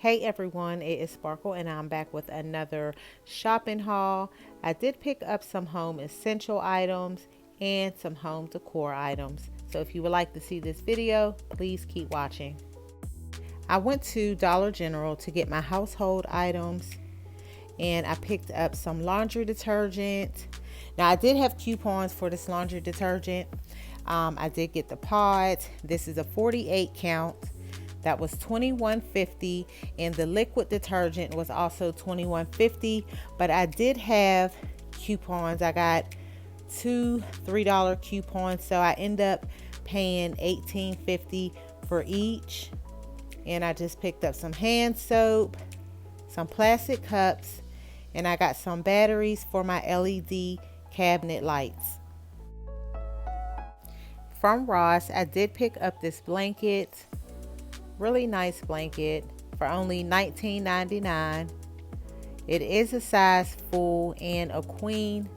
Hey everyone, it is Sparkle and I'm back with another shopping haul. I did pick up some home essential items and some home decor items. So if you would like to see this video, please keep watching. I went to Dollar General to get my household items and I picked up some laundry detergent. Now I did have coupons for this laundry detergent. I did get the pod. This is a 48 count. That was $21.50, and the liquid detergent was also $21.50, but I did have coupons. I got two $3 coupons, so I end up paying $18.50 for each. And I just picked up some hand soap, some plastic cups, and I got some batteries for my LED cabinet lights. From Ross, I did pick up this blanket. Really nice blanket for only $19.99. It is a size full and a queen.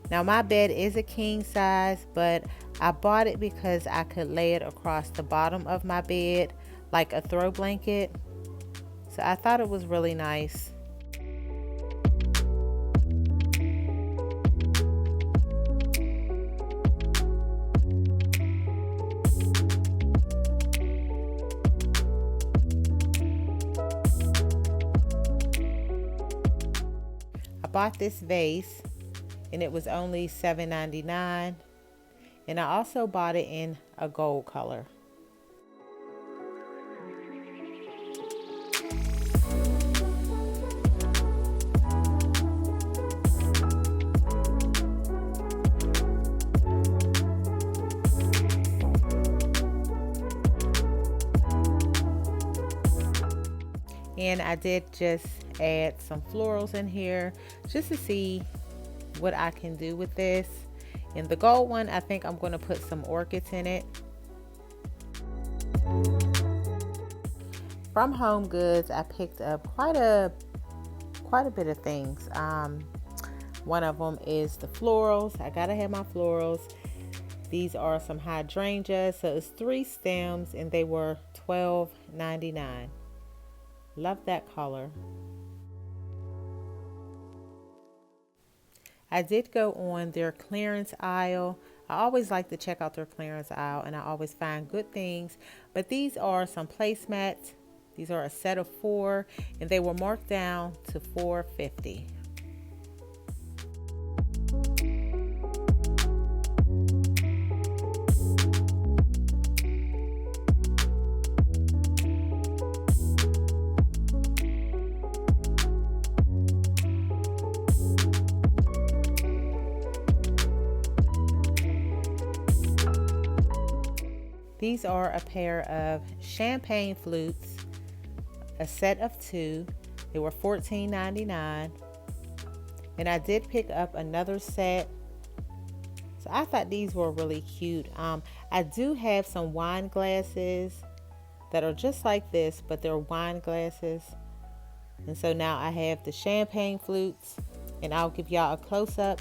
Now my bed is a king size, but I bought it because I could lay it across the bottom of my bed like a throw blanket. So I thought it was really nice. Bought this vase and it was only $7.99, and I also bought it in a gold color. And I did just add some florals in here just to see what I can do with this. In the gold one, I think I'm going to put some orchids in it. From Homegoods, I picked up quite a bit of things. One of them is the florals. I gotta have my florals. These are some hydrangeas, so it's 3 stems and they were $12.99. Love that color. I did go on their clearance aisle. I always like to check out their clearance aisle and I always find good things. But these are some placemats. These are a set of 4 and they were marked down to $4.50. These are a pair of champagne flutes, a set of 2. They were $14.99. And I did pick up another set. So I thought these were really cute. I do have some wine glasses that are just like this, but they're wine glasses. And so now I have the champagne flutes, and I'll give y'all a close-up.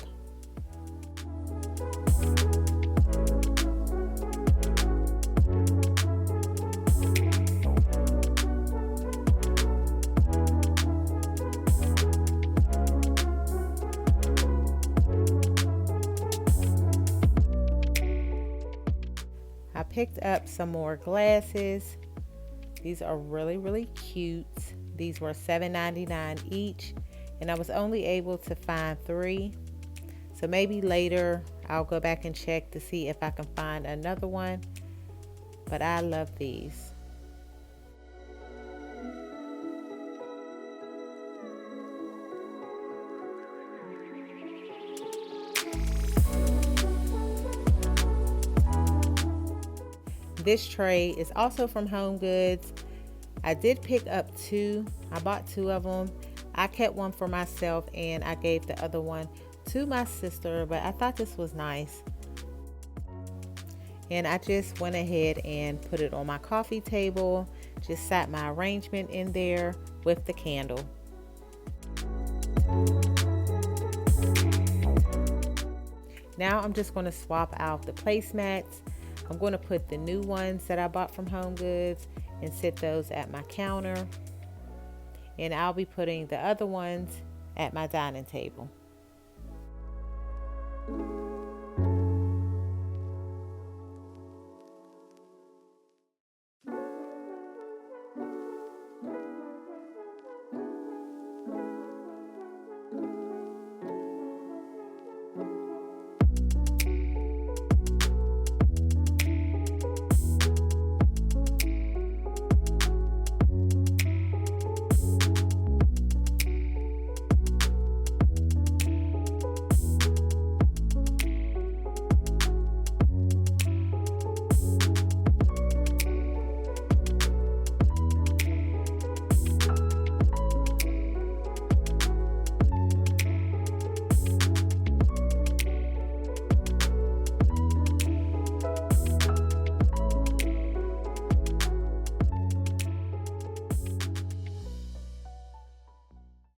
I picked up some more glasses. These are really cute. These were $7.99 each, and I was only able to find 3. So maybe later I'll go back and check to see if I can find another one. But I love these. This tray is also from Homegoods. I did pick up 2. I bought 2 of them. I kept one for myself and I gave the other one to my sister, but I thought this was nice. And I just went ahead and put it on my coffee table. Just sat my arrangement in there with the candle. Now I'm just going to swap out the placemats. I'm going to put the new ones that I bought from Homegoods and set those at my counter. and I'll be putting the other ones at my dining table.